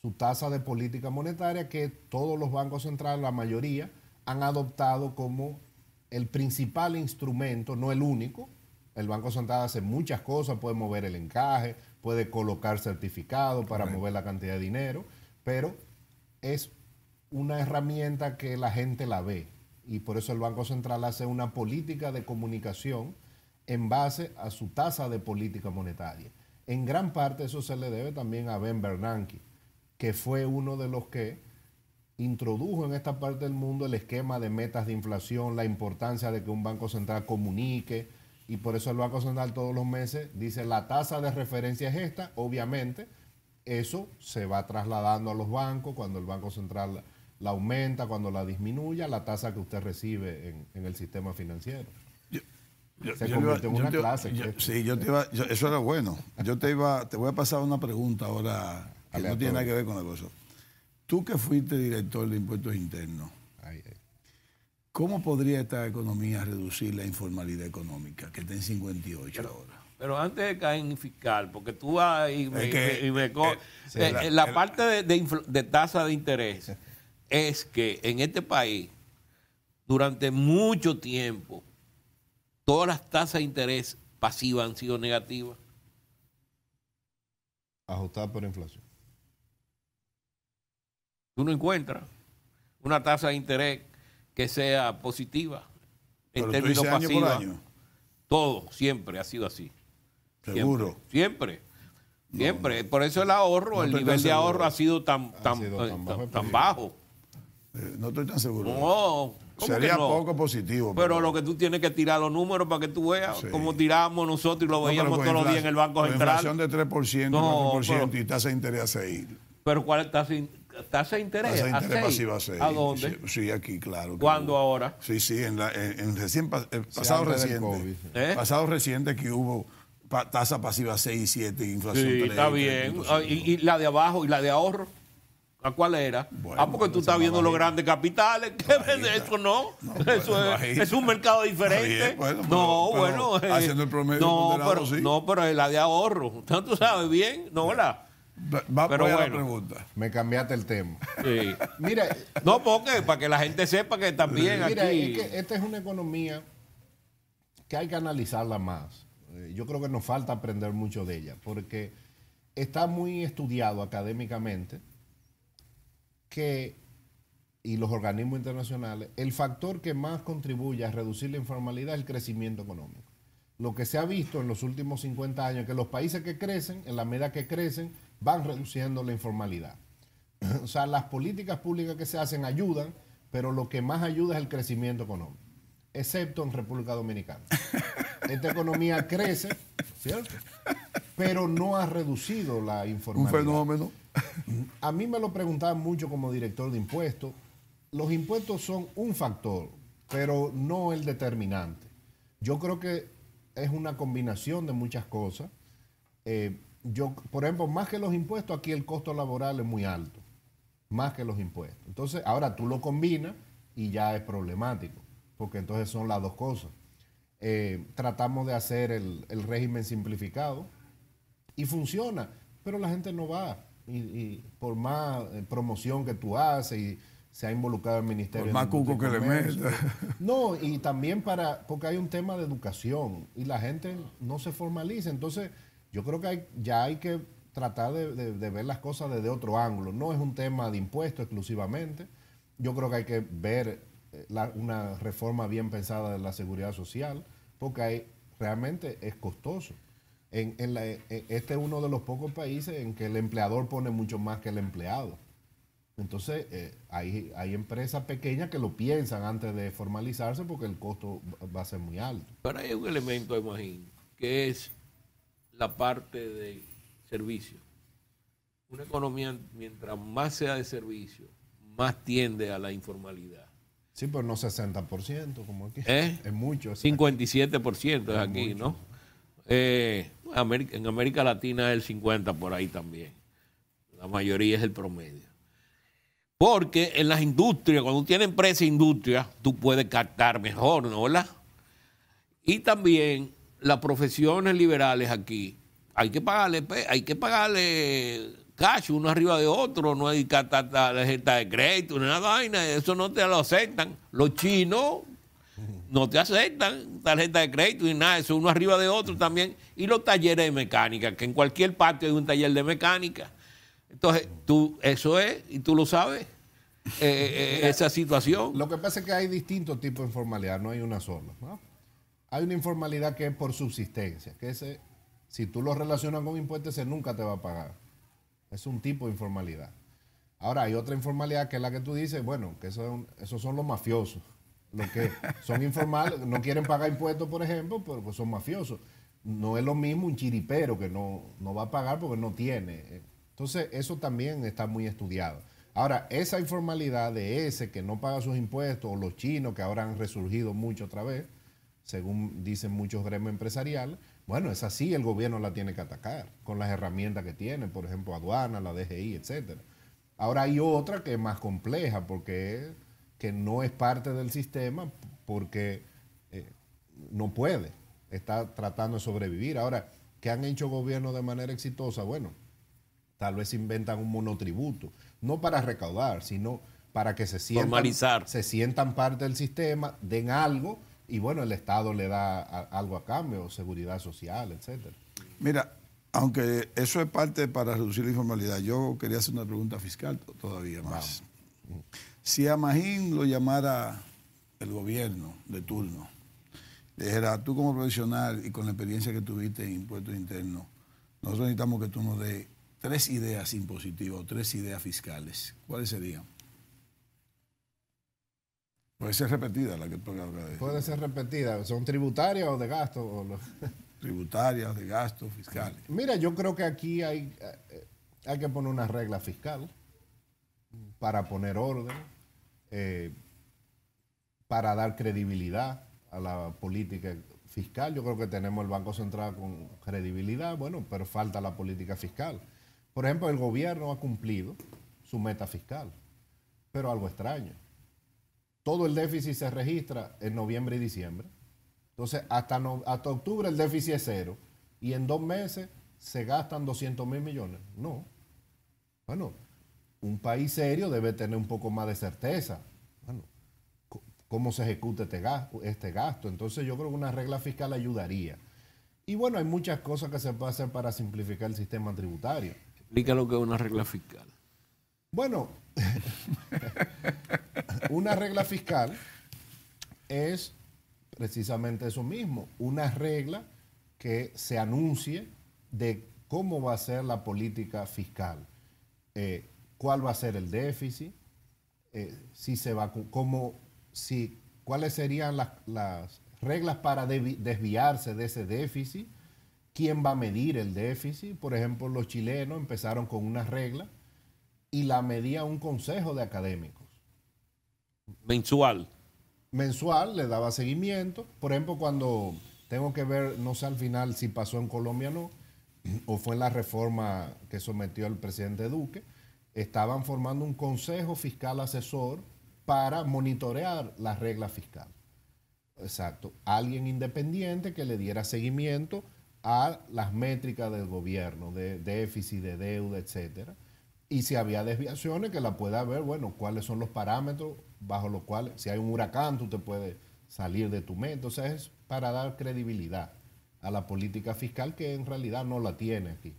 Su tasa de política monetaria que todos los bancos centrales, la mayoría, han adoptado como el principal instrumento, no el único. El Banco Central hace muchas cosas, puede mover el encaje, puede colocar certificados para mover la cantidad de dinero, pero es una herramienta que la gente la ve y por eso el Banco Central hace una política de comunicación en base a su tasa de política monetaria. En gran parte eso se le debe también a Ben Bernanke, que fue uno de los que introdujo en esta parte del mundo el esquema de metas de inflación, la importancia de que un banco central comunique, y por eso el Banco Central todos los meses dice la tasa de referencia es esta. Obviamente eso se va trasladando a los bancos cuando el Banco Central la aumenta, cuando la disminuye, la tasa que usted recibe en el sistema financiero. Se convierte en una clase. Eso era bueno. Te voy a pasar una pregunta ahora que no tiene nada que ver con el negocio. Tú que fuiste director de impuestos internos, ¿cómo podría esta economía reducir la informalidad económica, que está en 58 ahora? Pero antes de caer en fiscal, porque tú vas la parte de tasa de interés es que en este país, durante mucho tiempo, todas las tasas de interés pasivas han sido negativas. Ajustadas por inflación. Tú no encuentras una tasa de interés que sea positiva en términos pasivos. ¿Año por año? Todo, siempre ha sido así. ¿Seguro? Siempre. Por eso el ahorro, el nivel de ahorro ha sido tan bajo. No estoy tan seguro. No. Sería poco positivo. Pero lo que tú tienes que tirar los números para que tú veas cómo tiramos nosotros y lo veíamos todos los días en el Banco Central. Inflación de 3%, 4% y tasa de interés a 6. ¿Pero cuál es tasa de interés? Tasa de interés pasiva a 6. ¿A dónde? Sí, aquí, claro. ¿Cuándo ahora? Sí, pasado reciente que hubo tasa pasiva 6 y 7 y inflación 3. Sí, está bien. ¿Y la de abajo y la de ahorro? ¿A cuál era? Bueno, Porque tú se estás viendo los bajita. grandes capitales. ¿Qué vende eso? No. Eso es un mercado diferente. Está bien, bueno, no, pero bueno. haciendo el promedio no, ponderado, sí. no, pero es la de ahorro. Tú sabes bien, ¿no? ¿Verdad? Pero Voy a la bueno. pregunta. Me cambiaste el tema. Sí. Mira, No, porque para que la gente sepa que también mira, aquí. es que esta es una economía que hay que analizarla más. Yo creo que nos falta aprender mucho de ella, porque está muy estudiado académicamente que, y los organismos internacionales, el factor que más contribuye a reducir la informalidad es el crecimiento económico. Lo que se ha visto en los últimos 50 años es que los países que crecen, en la medida que crecen, van reduciendo la informalidad. O sea, las políticas públicas que se hacen ayudan, pero lo que más ayuda es el crecimiento económico, excepto en República Dominicana. Esta economía crece, ¿cierto? Pero no ha reducido la Un informalidad. fenómeno. A mí me lo preguntaban mucho como director de impuestos. Los impuestos son un factor, pero no el determinante. Yo creo que es una combinación de muchas cosas. Por ejemplo, más que los impuestos, aquí el costo laboral es muy alto, más que los impuestos. Entonces, ahora tú lo combinas y ya es problemático, porque entonces son las dos cosas. Tratamos de hacer el régimen simplificado y funciona, pero la gente no va. Y por más promoción que tú haces y se ha involucrado el Ministerio Por más de Industria cuco y que le Comercio. meta. No, y también porque hay un tema de educación y la gente no se formaliza. Entonces, yo creo que ya hay que tratar de ver las cosas desde otro ángulo. No es un tema de impuestos exclusivamente. Yo creo que hay que ver una reforma bien pensada de la seguridad social, porque realmente es costoso. Este es uno de los pocos países en que el empleador pone mucho más que el empleado. Entonces, hay empresas pequeñas que lo piensan antes de formalizarse porque el costo va a ser muy alto. Pero hay un elemento, imagino, que es la parte de servicio. Una economía, mientras más sea de servicio, más tiende a la informalidad. Sí, pero no 60%, como aquí. ¿Eh? Es mucho. 57% es aquí, mucho. ¿no? En América Latina es el 50% por ahí también. La mayoría es el promedio. Porque en las industrias, cuando tienes empresa e industria, tú puedes captar mejor, ¿no? ¿Verdad? Y también las profesiones liberales aquí, hay que pagarle cash uno arriba de otro, no hay tarjeta de crédito, ni nada vaina, eso no te lo aceptan. Los chinos no te aceptan tarjeta de crédito ni nada, eso uno arriba de otro también. Y los talleres de mecánica, que en cualquier parte hay un taller de mecánica. Entonces, eso es, y tú lo sabes, esa situación. Lo que pasa es que hay distintos tipos de informalidad, no hay una sola, ¿no? Hay una informalidad que es por subsistencia, que si tú lo relacionas con impuestos, ese nunca te va a pagar. Es un tipo de informalidad. Ahora, hay otra informalidad que es la que tú dices, bueno, que esos son los mafiosos. Los que son informales, no quieren pagar impuestos, por ejemplo, pero pues son mafiosos. No es lo mismo un chiripero que no va a pagar porque no tiene. Entonces, eso también está muy estudiado. Ahora, esa informalidad de ese que no paga sus impuestos, o los chinos que ahora han resurgido mucho otra vez, según dicen muchos gremios empresariales, bueno, esa sí el gobierno la tiene que atacar con las herramientas que tiene, por ejemplo, aduana, la DGI, etcétera. Ahora hay otra que es más compleja porque que no es parte del sistema porque no puede, está tratando de sobrevivir. Ahora, ¿qué han hecho gobiernos de manera exitosa? Bueno, tal vez inventan un monotributo, no para recaudar, sino para que se sientan parte del sistema, den algo y bueno, el Estado le da algo a cambio, seguridad social, etcétera. Mira, aunque eso es parte para reducir la informalidad, yo quería hacer una pregunta fiscal todavía más. Vamos. Si a Magín lo llamara el gobierno de turno, le dijera, tú como profesional y con la experiencia que tuviste en impuestos internos, nosotros necesitamos que tú nos des 3 ideas impositivas o 3 ideas fiscales, ¿cuáles serían? Puede ser repetida la que tú acabas de decir. Puede ser repetida. ¿Son tributarias o de gasto? Tributarias, de gastos, fiscales. Mira, yo creo que aquí hay que poner una regla fiscal para poner orden, para dar credibilidad a la política fiscal. Yo creo que tenemos el Banco Central con credibilidad, bueno, pero falta la política fiscal. Por ejemplo, el gobierno ha cumplido su meta fiscal. Pero algo extraño. Todo el déficit se registra en noviembre y diciembre. Entonces, hasta octubre el déficit es cero. Y en 2 meses se gastan 200.000 millones. No. Bueno, un país serio debe tener un poco más de certeza. Bueno, cómo se ejecuta este gasto. Entonces, yo creo que una regla fiscal ayudaría. Y bueno, hay muchas cosas que se puede hacer para simplificar el sistema tributario. Explica lo que es una regla fiscal. Bueno, una regla fiscal es precisamente eso mismo, una regla que se anuncie de cómo va a ser la política fiscal, cuál va a ser el déficit, cuáles serían las reglas para desviarse de ese déficit, quién va a medir el déficit. Por ejemplo, los chilenos empezaron con una regla y la medía un consejo de académicos. Mensual. Mensual, le daba seguimiento. Por ejemplo, cuando tengo que ver, no sé al final si pasó en Colombia o no, o fue en la reforma que sometió el presidente Duque, estaban formando un consejo fiscal asesor para monitorear la regla fiscal. Exacto. Alguien independiente que le diera seguimiento a las métricas del gobierno, de déficit, de deuda, etcétera. Y si había desviaciones, que la pueda ver, bueno, cuáles son los parámetros bajo los cuales, si hay un huracán, tú te puedes salir de tu meta. Entonces, es para dar credibilidad a la política fiscal, que en realidad no la tiene aquí.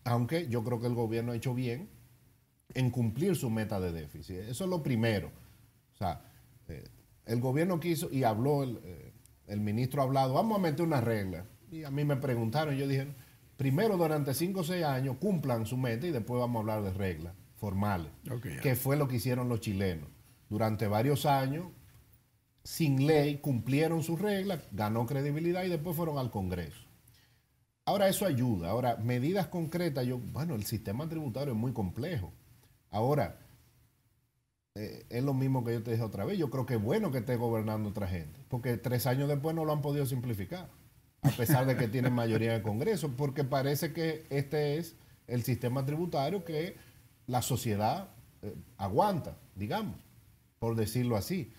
Aunque yo creo que el gobierno ha hecho bien en cumplir su meta de déficit. Eso es lo primero. O sea, el gobierno quiso, y habló, el ministro ha hablado, vamos a meter una regla. Y a mí me preguntaron, yo dije, primero durante 5 o 6 años cumplan su meta y después vamos a hablar de reglas formales, que fue lo que hicieron los chilenos. Durante varios años, sin ley, cumplieron sus reglas, ganó credibilidad y después fueron al Congreso. Ahora eso ayuda. Ahora, medidas concretas, bueno, el sistema tributario es muy complejo. Ahora, es lo mismo que yo te dije otra vez, yo creo que es bueno que esté gobernando otra gente, porque 3 años después no lo han podido simplificar, a pesar de que tienen mayoría en el Congreso, porque parece que este es el sistema tributario que la sociedad aguanta, digamos, por decirlo así.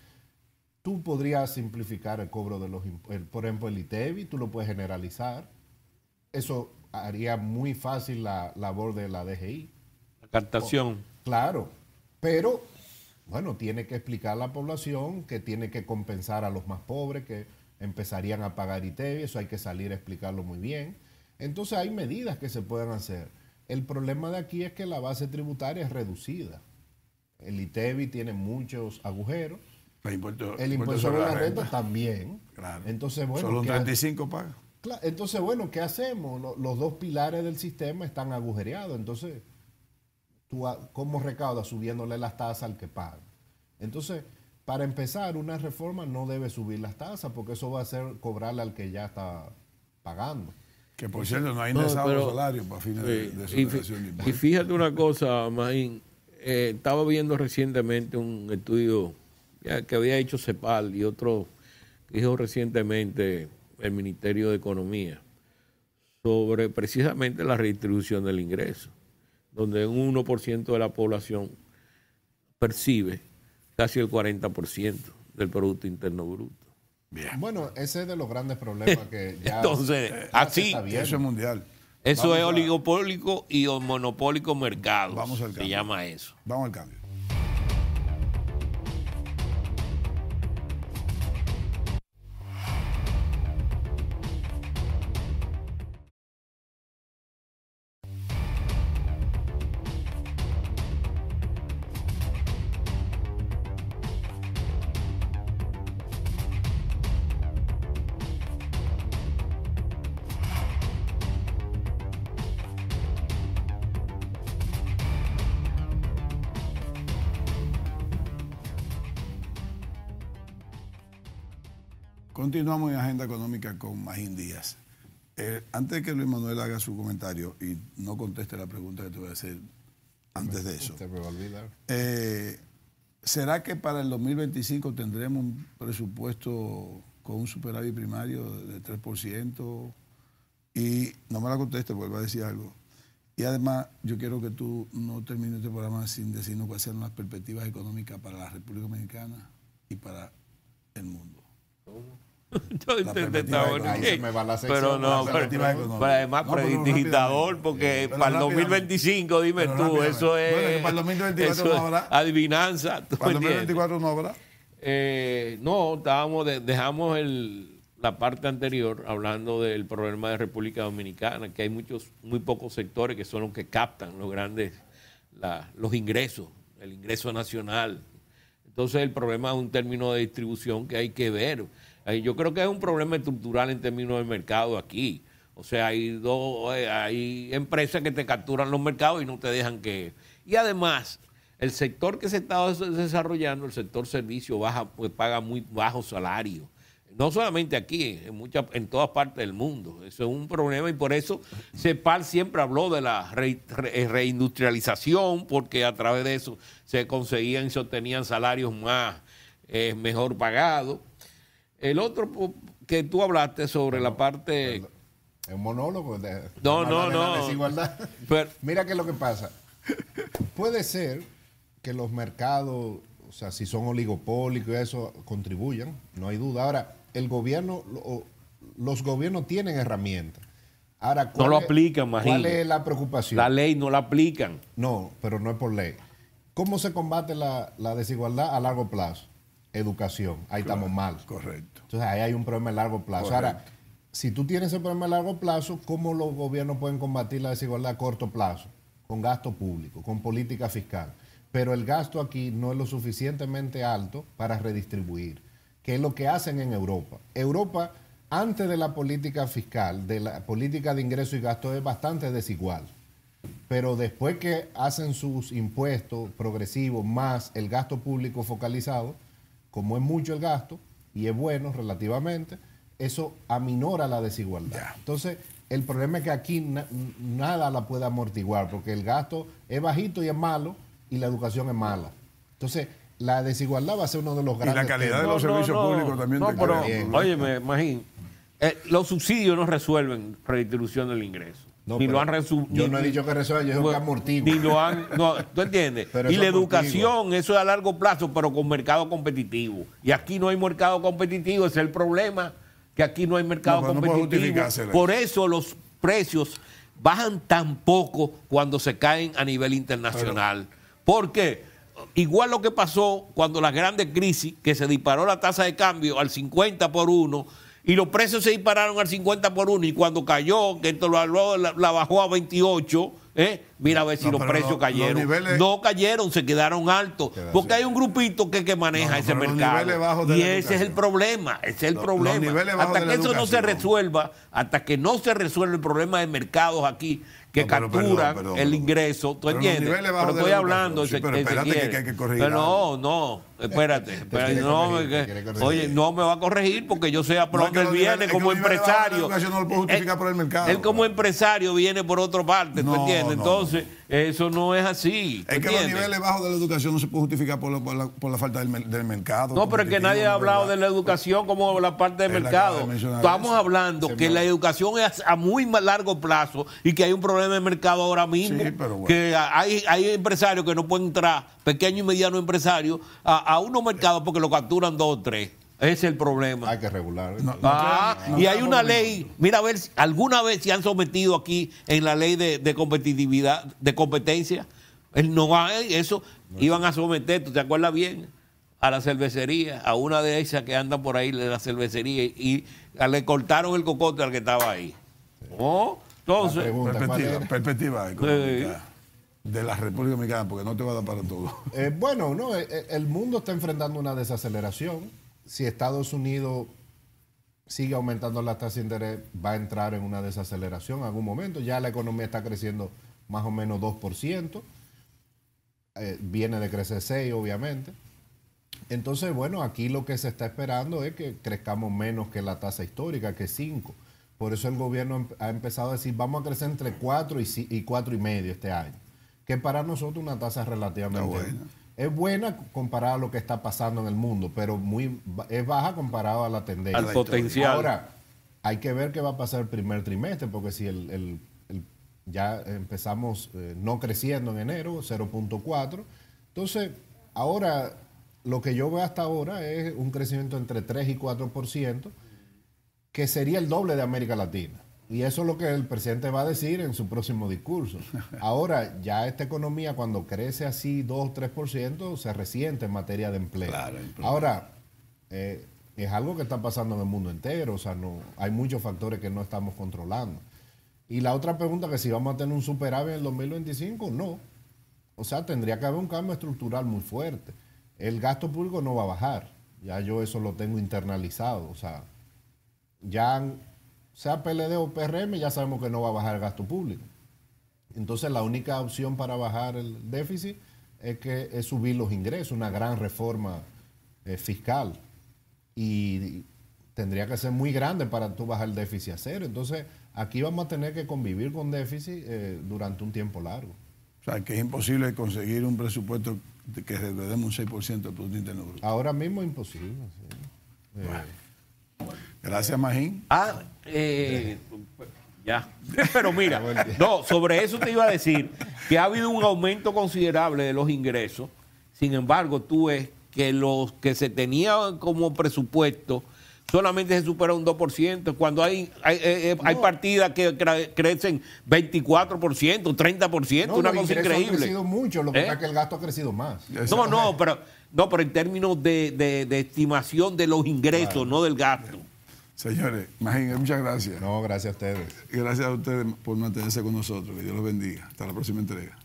Tú podrías simplificar el cobro de por ejemplo, el ITEVI, tú lo puedes generalizar. Eso haría muy fácil la labor de la DGI. La captación. Claro, pero, bueno, tiene que explicar a la población que tiene que compensar a los más pobres, que empezarían a pagar ITEVI, eso hay que salir a explicarlo muy bien. Entonces hay medidas que se pueden hacer. El problema de aquí es que la base tributaria es reducida. El ITEVI tiene muchos agujeros. El impuesto sobre la renta también. Claro. Entonces, bueno, solo un 35 paga. Claro, entonces, bueno, ¿qué hacemos? Los 2 pilares del sistema están agujereados. Entonces, ¿tú cómo recaudas? Subiéndole las tasas al que paga. Entonces, para empezar, una reforma no debe subir las tasas porque eso va a ser cobrarle al que ya está pagando. Que por cierto, no hay indexado los salarios para fines de su operación de impuestos. Y fíjate una cosa, Maín, estaba viendo recientemente un estudio que había hecho CEPAL y otro que hizo recientemente el Ministerio de Economía sobre precisamente la redistribución del ingreso, donde un 1% de la población percibe casi el 40% del Producto Interno Bruto. Bien. Bueno, ese es de los grandes problemas que ya... Entonces, así, eso es mundial. Eso es oligopólico y monopólico mercado. Vamos al cambio. Se llama eso. Vamos al cambio. Continuamos en Agenda Económica con Magín Díaz. Antes de que Luis Manuel haga su comentario y no conteste la pregunta que te voy a hacer antes de eso. Se me va a olvidar. ¿Será que para el 2025 tendremos un presupuesto con un superávit primario de 3%? Y no me la conteste, vuelvo a decir algo. Y además, yo quiero que tú no termines este programa sin decirnos cuáles son las perspectivas económicas para la República Dominicana y para el mundo. Yo intenté Ahí se me va la sección. pero no, la perspectiva económica. pero además No, pero predigitador, rápidamente. porque Pero para el rápidamente. 2025, dime Pero tú, rápidamente. eso es, Bueno, que para el 2024 eso no es habrá. adivinanza. ¿tú Para el me entiendes? 2024 no habrá. No, dejamos la parte anterior hablando del problema de República Dominicana, que hay muy pocos sectores que son los que captan los ingresos, el ingreso nacional. Entonces el problema es un término de distribución que hay que ver. Yo creo que es un problema estructural en términos del mercado aquí. O sea, hay empresas que te capturan los mercados y no te dejan que... Y además, el sector que se está desarrollando, el sector servicio, paga muy bajos salarios. No solamente aquí, en todas partes del mundo. Eso es un problema y por eso CEPAL siempre habló de la reindustrialización, porque a través de eso se conseguían y se obtenían salarios mejor pagados. El otro que tú hablaste sobre la parte... Es un monólogo de No. la desigualdad. Pero- Mira qué es lo que pasa. Puede ser que los mercados, o sea, si son oligopólicos y eso, contribuyan, no hay duda. Ahora, el gobierno, los gobiernos tienen herramientas. Ahora, No lo aplican, ¿cuál imagínate. es la preocupación? La ley no la aplican. No, pero no es por ley. ¿Cómo se combate la desigualdad a largo plazo? Educación. Ahí estamos mal. Correcto. Entonces ahí hay un problema a largo plazo. Correcto. Ahora, si tú tienes ese problema a largo plazo, ¿cómo los gobiernos pueden combatir la desigualdad a corto plazo? Con gasto público, con política fiscal. Pero el gasto aquí no es lo suficientemente alto para redistribuir, que es lo que hacen en Europa. Europa, antes de la política fiscal, de la política de ingreso y gasto, es bastante desigual. Pero después que hacen sus impuestos progresivos más el gasto público focalizado, como es mucho el gasto y es bueno relativamente, eso aminora la desigualdad. Ya. Entonces, el problema es que aquí nada la puede amortiguar, porque el gasto es bajito y es malo, y la educación es mala. Entonces, la desigualdad va a ser uno de los Y grandes la calidad de temas. los servicios públicos también No, te pero, crea. óyeme, imagín, los subsidios no resuelven redistribución del ingreso. No, ni pero lo han resuelto. yo no he dicho que resuelva, yo digo que amortigua. Ni lo han, no, ¿tú entiendes? Pero Y eso la amortigua. educación, eso es a largo plazo, pero con mercado competitivo. Y aquí no hay mercado competitivo, ese es el problema, que aquí no hay mercado No, pero no puede competitivo. justificárselo. Por eso los precios bajan tan poco cuando se caen a nivel internacional. Porque igual lo que pasó cuando la grande crisis, que se disparó la tasa de cambio al 50 por 1, y los precios se dispararon al 50 por 1, y cuando cayó, que esto la bajó a 28, mira a ver si No, los pero precios los cayeron. niveles- No cayeron, se quedaron altos. Porque hay un grupito que maneja No, ese pero los mercado. niveles bajos de Y la ese es el educación. problema, ese es el Los problema. niveles bajos Hasta de que la eso no se educación. resuelva, hasta que no se resuelva el problema de mercados aquí, que No, pero capturan perdón. el ingreso, ¿tú Pero los entiendes? niveles Pero bajos de estoy la hablando, educación. Sí, pero espérate que hay que corregir Pero algo. no, espérate. quiere no, corregir, que- te quiere corregir. oye, no me va a corregir porque yo sé a por No, es que dónde él los viene niveles- es como que los niveles bajos de la empresario. educación no lo puede justificar por el mercado. Él como empresario viene por otra parte, ¿tú No, entiendes? no, Entonces, eso no es así. ¿tú Es que los entiendes? niveles bajos de la educación no se puede justificar por la falta del mercado. No, pero es que nadie ha hablado de la educación como la parte del Él mercado. acaba de mencionar Estamos eso. hablando que la educación es a muy largo plazo y que hay un problema de mercado ahora mismo. Sí, pero bueno. Que hay empresarios que no pueden entrar, pequeños y medianos empresarios, a unos mercados porque lo capturan 2 o 3. Ese es el problema. Hay que regular. No, Y hay una ley, mira a ver, alguna vez se han sometido aquí en la ley de competitividad, de competencia. No hay eso, iban a someter, ¿tú te acuerdas bien? A la cervecería, a una de esas que andan por ahí de la cervecería y le cortaron el cocote al que estaba ahí. ¿No? Entonces, La pregunta, ¿cuál era? Perspectiva económica de la República Dominicana, porque no te va a dar para todo. Bueno, no, el mundo está enfrentando una desaceleración. Si Estados Unidos sigue aumentando la tasa de interés, va a entrar en una desaceleración en algún momento. Ya la economía está creciendo más o menos 2%. Viene de crecer 6%, obviamente. Entonces, bueno, aquí lo que se está esperando es que crezcamos menos que la tasa histórica, que es 5%. Por eso el gobierno ha empezado a decir, vamos a crecer entre 4 y 4,5% este año, que para nosotros una tasa relativamente buena. es buena comparada a lo que está pasando en el mundo, pero es baja comparado a la tendencia. al potencial. Ahora, hay que ver qué va a pasar el primer trimestre, porque si Ya empezamos no creciendo en enero, 0.4. Entonces, ahora lo que yo veo hasta ahora es un crecimiento entre 3 y 4%, que sería el doble de América Latina. Y eso es lo que el presidente va a decir en su próximo discurso. Ahora, ya esta economía cuando crece así 2 o 3% se resiente en materia de empleo. Claro, ahora, es algo que está pasando en el mundo entero, o sea, no, hay muchos factores que no estamos controlando. Y la otra pregunta, que si vamos a tener un superávit en el 2025, no. O sea, tendría que haber un cambio estructural muy fuerte. El gasto público no va a bajar, ya yo eso lo tengo internalizado, o sea, ya sea PLD o PRM, ya sabemos que no va a bajar el gasto público. Entonces la única opción para bajar el déficit es subir los ingresos, una gran reforma fiscal. Y tendría que ser muy grande para tú bajar el déficit a cero. Entonces aquí vamos a tener que convivir con déficit durante un tiempo largo. O sea, que es imposible conseguir un presupuesto que reducemos un 6% del Producto Interno Bruto. Ahora mismo es imposible. Sí. Gracias, Magín. Ya. Pero mira, no, sobre eso te iba a decir que ha habido un aumento considerable de los ingresos. Sin embargo, tú ves que los que se tenían como presupuesto solamente se supera un 2%, cuando hay partidas que crecen 24%, 30%, no, una los cosa ingresos increíble. han crecido mucho, lo que pasa es que el gasto ha crecido más. Pero en términos de estimación de los ingresos, claro, no del gasto. Señores, Magín, muchas gracias. No, gracias a ustedes. Y gracias a ustedes por mantenerse con nosotros. Que Dios los bendiga. Hasta la próxima entrega.